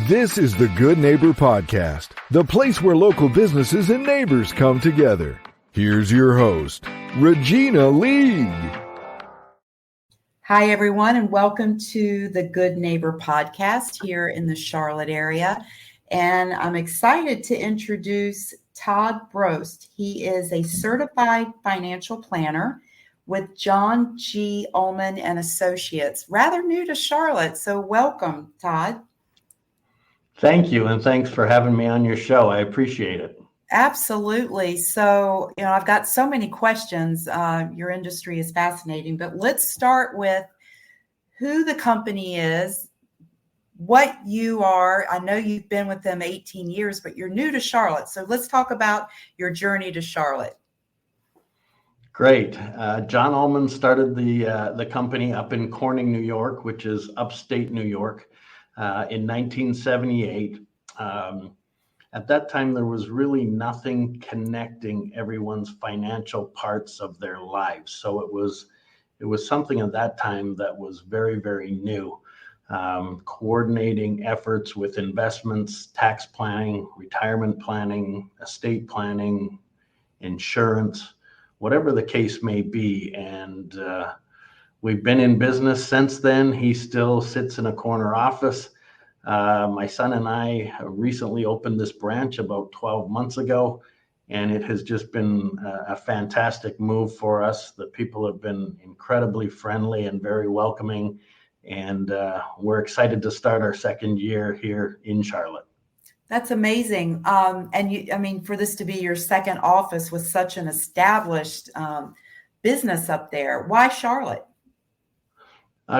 This is the Good Neighbor Podcast, the place where local businesses and neighbors come together. Here's your host, Regina Lee. Hi, everyone, and welcome to the Good Neighbor Podcast here in the Charlotte area. And I'm excited to introduce Todd Brost. He is a certified financial planner with John G Ullman Associates, rather new to Charlotte. So welcome, Todd. Thank you, and thanks for having me on your show. I appreciate it. Absolutely. So, I've got so many questions. Your industry is fascinating, but let's start with who the company is, what you are. I know you've been with them 18 years, but you're new to Charlotte. So let's talk about your journey to Charlotte. Great. John Ullman started the company up in Corning, New York, which is upstate New York, in 1978. At that time, there was really nothing connecting everyone's financial parts of their lives. So it was something at that time that was very, very new. Coordinating efforts with investments, tax planning, retirement planning, estate planning, insurance, whatever the case may be. And we've been in business since then. He still sits in a corner office. My son and I recently opened this branch about 12 months ago, and it has just been a fantastic move for us. The people have been incredibly friendly and very welcoming, and we're excited to start our second year here in Charlotte. That's amazing. And for this to be your second office with such an established business up there, why Charlotte?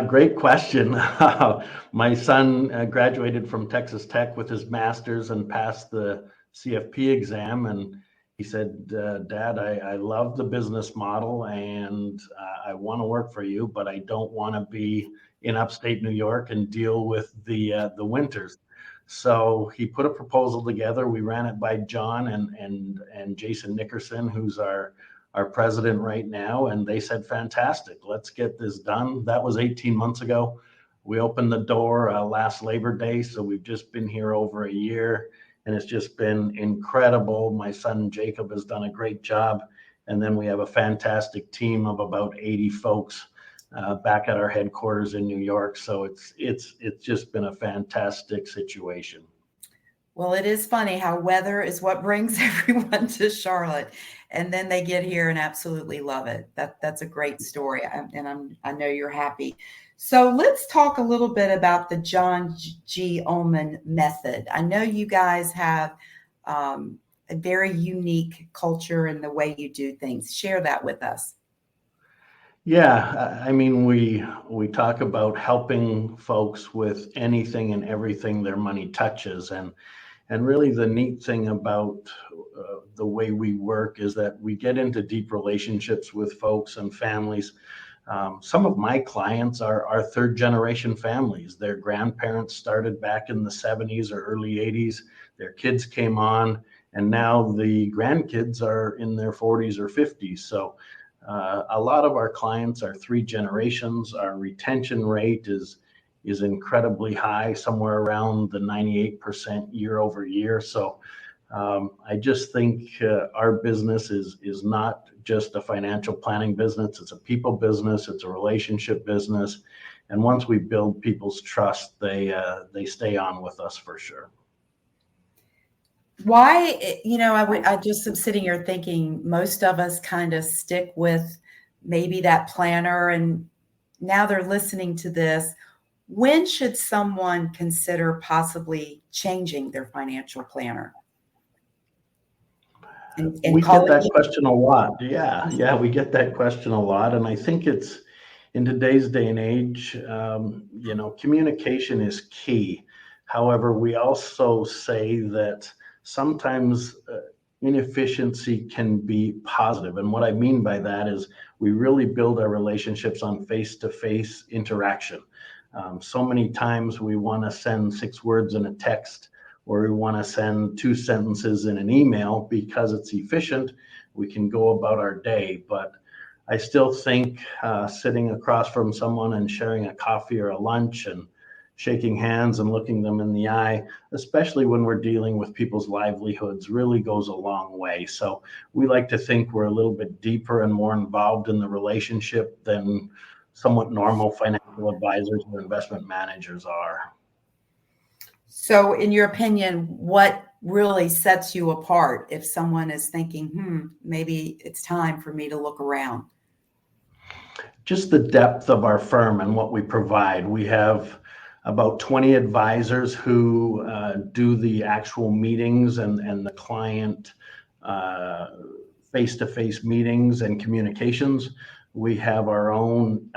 Great question. My son graduated from Texas Tech with his master's and passed the CFP exam. And he said, Dad, I love the business model and I want to work for you, but I don't want to be in upstate New York and deal with the winters. So he put a proposal together. We ran it by John and Jason Nickerson, who's our president right now, and they said, fantastic, let's get this done. That was 18 months ago. We opened the door last Labor Day, so we've just been here over a year, and it's just been incredible. My son Jacob has done a great job, and then we have a fantastic team of about 80 folks back at our headquarters in New York. So it's just been a fantastic situation. Well, it is funny how weather is what brings everyone to Charlotte, and then they get here and absolutely love it. That's a great story, and I know you're happy. So let's talk a little bit about the John G Ullman method. I know you guys have a very unique culture in the way you do things. Share that with us. Yeah, we talk about helping folks with anything and everything their money touches, and really the neat thing about the way we work is that we get into deep relationships with folks and families. Some of my clients are third generation families. Their grandparents started back in the 70s or early 80s. Their kids came on, and now the grandkids are in their 40s or 50s. So a lot of our clients are three generations. Our retention rate is incredibly high, somewhere around the 98% year over year. So I just think our business is not just a financial planning business. It's a people business. It's a relationship business. And once we build people's trust, they stay on with us for sure. Why, I just am sitting here thinking most of us kind of stick with maybe that planner, and now they're listening to this. When should someone consider possibly changing their financial planner? We get that question a lot. Yeah, we get that question a lot. And I think it's in today's day and age, communication is key. However, we also say that sometimes inefficiency can be positive. And what I mean by that is we really build our relationships on face-to-face interaction. So many times we want to send 6 words in a text, or we want to send 2 sentences in an email because it's efficient. We can go about our day, but I still think sitting across from someone and sharing a coffee or a lunch and shaking hands and looking them in the eye, especially when we're dealing with people's livelihoods, really goes a long way. So we like to think we're a little bit deeper and more involved in the relationship than somewhat normal financial advisors or investment managers are. So in your opinion, what really sets you apart if someone is thinking, maybe it's time for me to look around? Just the depth of our firm and what we provide. We have about 20 advisors who do the actual meetings and the client face-to-face meetings and communications. We have our own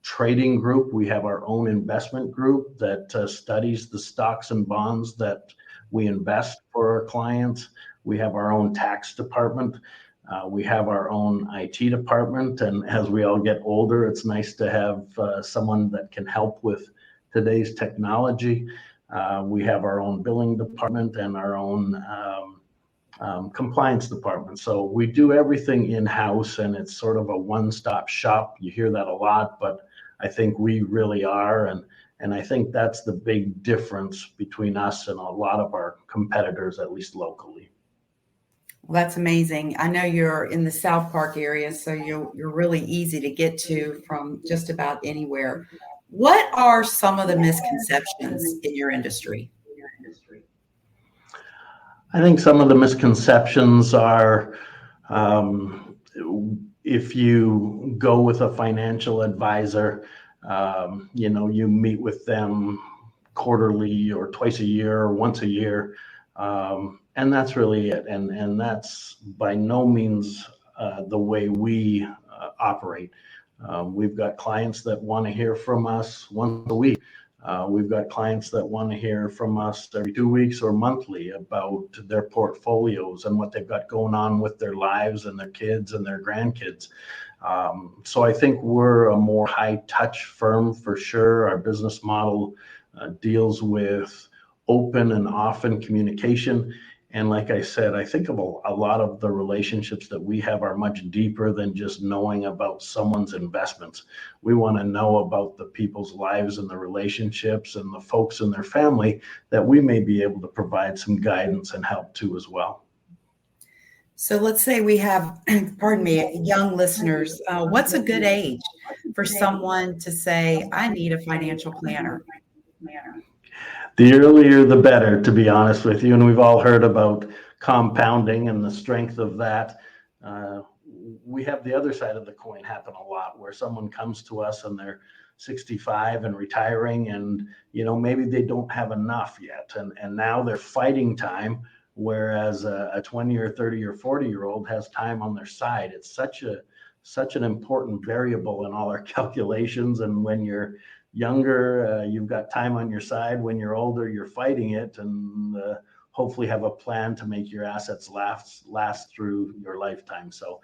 trading group. We have our own investment group that studies the stocks and bonds that we invest for our clients. We have our own tax department. We have our own IT department. And as we all get older, it's nice to have someone that can help with today's technology. We have our own billing department and our own compliance department. So we do everything in-house, and it's sort of a one-stop shop. You hear that a lot, but I think we really are. And I think that's the big difference between us and a lot of our competitors, at least locally. Well, that's amazing. I know you're in the South Park area, so you're really easy to get to from just about anywhere. What are some of the misconceptions in your industry? I think some of the misconceptions are if you go with a financial advisor, you meet with them quarterly or twice a year or once a year, and that's really it. And that's by no means the way we operate. We've got clients that want to hear from us once a week. We've got clients that want to hear from us every 2 weeks or monthly about their portfolios and what they've got going on with their lives and their kids and their grandkids. So I think we're a more high-touch firm for sure. Our business model deals with open and often communication. And like I said, I think of a lot of the relationships that we have are much deeper than just knowing about someone's investments. We want to know about the people's lives and the relationships and the folks in their family that we may be able to provide some guidance and help to as well. So let's say we have, pardon me, young listeners. What's a good age for someone to say, I need a financial planner? The earlier, the better, to be honest with you. And we've all heard about compounding and the strength of that. We have the other side of the coin happen a lot, where someone comes to us and they're 65 and retiring, and maybe they don't have enough yet, and now they're fighting time, whereas a 20 or 30 or 40-year-old has time on their side. It's such an important variable in all our calculations. And when you're younger, you've got time on your side. When you're older, you're fighting it, and hopefully have a plan to make your assets last through your lifetime. So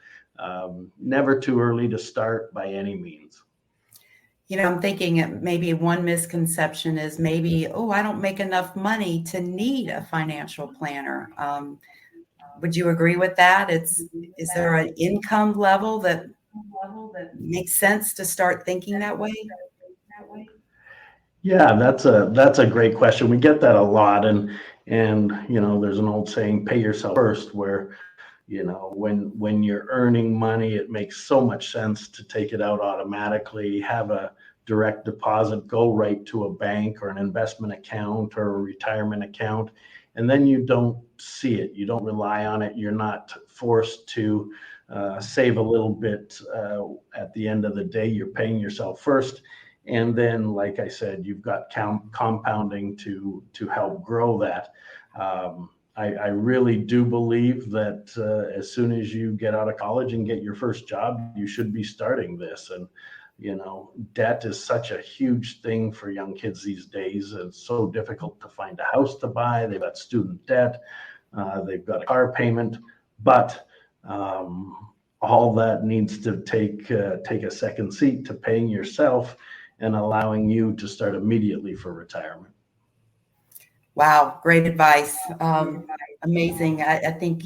never too early to start by any means. I'm thinking maybe one misconception is maybe, I don't make enough money to need a financial planner. Would you agree with that? Is there an income level that makes sense to start thinking that way? Yeah, that's a great question. We get that a lot, and there's an old saying, pay yourself first, where when you're earning money, it makes so much sense to take it out automatically, have a direct deposit go right to a bank or an investment account or a retirement account, and then you don't see it, you don't rely on it, you're not forced to save a little bit at the end of the day. You're paying yourself first. And then, like I said, you've got compounding to help grow that. I really do believe that as soon as you get out of college and get your first job, you should be starting this. And, debt is such a huge thing for young kids these days. It's so difficult to find a house to buy. They've got student debt. They've got a car payment. But all that needs to take a second seat to paying yourself and allowing you to start immediately for retirement. Wow, great advice. Amazing. I think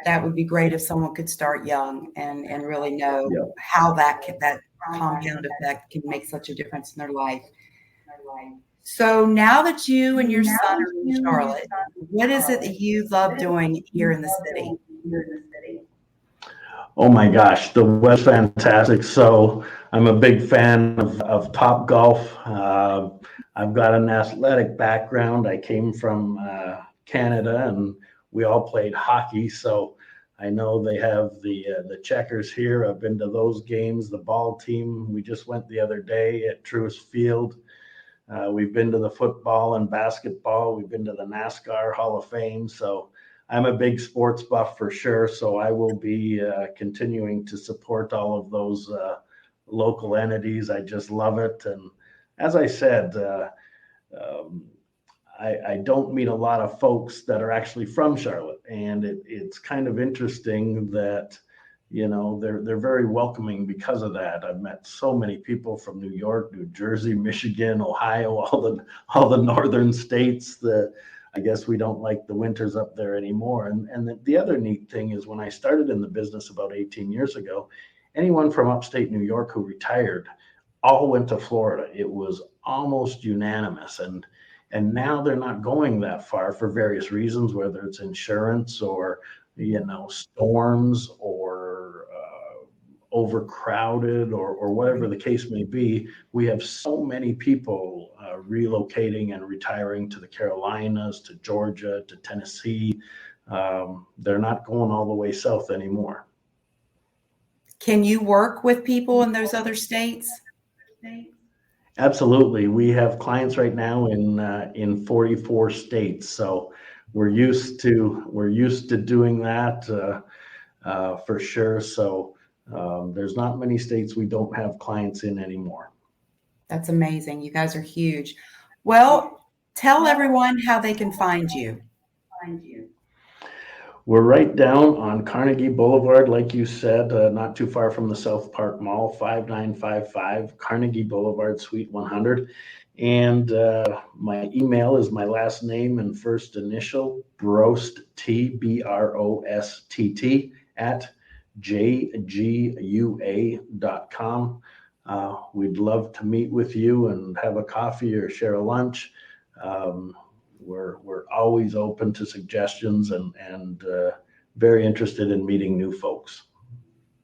that would be great if someone could start young and really know how that compound effect can make such a difference in their life. So now that you and your son are in Charlotte, what is it that you love doing here in the city? Oh my gosh, the weather's fantastic. So I'm a big fan of Top Golf. I've got an athletic background. I came from Canada, and we all played hockey. So I know they have the checkers here. I've been to those games. The ball team, we just went the other day at Truist Field. We've been to the football and basketball. We've been to the NASCAR Hall of Fame. So I'm a big sports buff for sure. So I will be continuing to support all of those local entities. I just love it. And as I said, I don't meet a lot of folks that are actually from Charlotte. And it's kind of interesting that, you know, they're very welcoming because of that. I've met so many people from New York, New Jersey, Michigan, Ohio, all the northern states. I guess we don't like the winters up there anymore. And the other neat thing is, when I started in the business about 18 years ago, anyone from upstate New York who retired all went to Florida. It was almost unanimous. And now they're not going that far for various reasons, whether it's insurance or, you know, storms or overcrowded or whatever the case may be. We have so many people relocating and retiring to the Carolinas, to Georgia, to Tennessee. They're not going all the way south anymore. Can you work with people in those other states? Absolutely. We have clients right now in 44 states. So we're used to doing that for sure. So there's not many states we don't have clients in anymore. That's amazing. You guys are huge. Well, tell everyone how they can find you. We're right down on Carnegie Boulevard, like you said, not too far from the South Park Mall, 5955 Carnegie Boulevard, Suite 100. And my email is my last name and first initial, Brost, TBROSTT, at jgua.com. We'd love to meet with you and have a coffee or share a lunch. We're always open to suggestions and very interested in meeting new folks.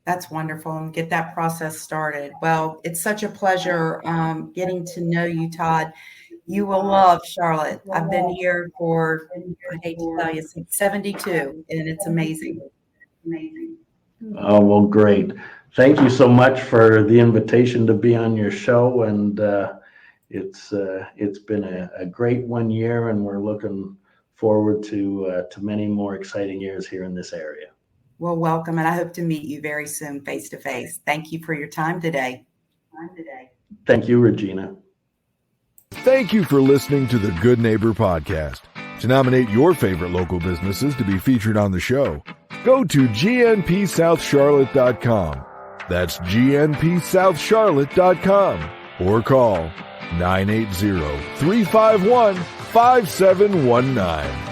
That's wonderful, and get that process started. Well, it's such a pleasure getting to know you, Todd. You will love Charlotte. I've been here for, I hate to tell you, since 72, and it's amazing. Oh, well, great. Thank you so much for the invitation to be on your show. And it's been a great 1 year, and we're looking forward to many more exciting years here in this area. Well, welcome, and I hope to meet you very soon face to face. Thank you for your time today. Thank you, Regina. Thank you for listening to the Good Neighbor Podcast. To nominate your favorite local businesses to be featured on the show, go to gnpsouthcharlotte.com. That's gnpsouthcharlotte.com, or call 980-351-5719.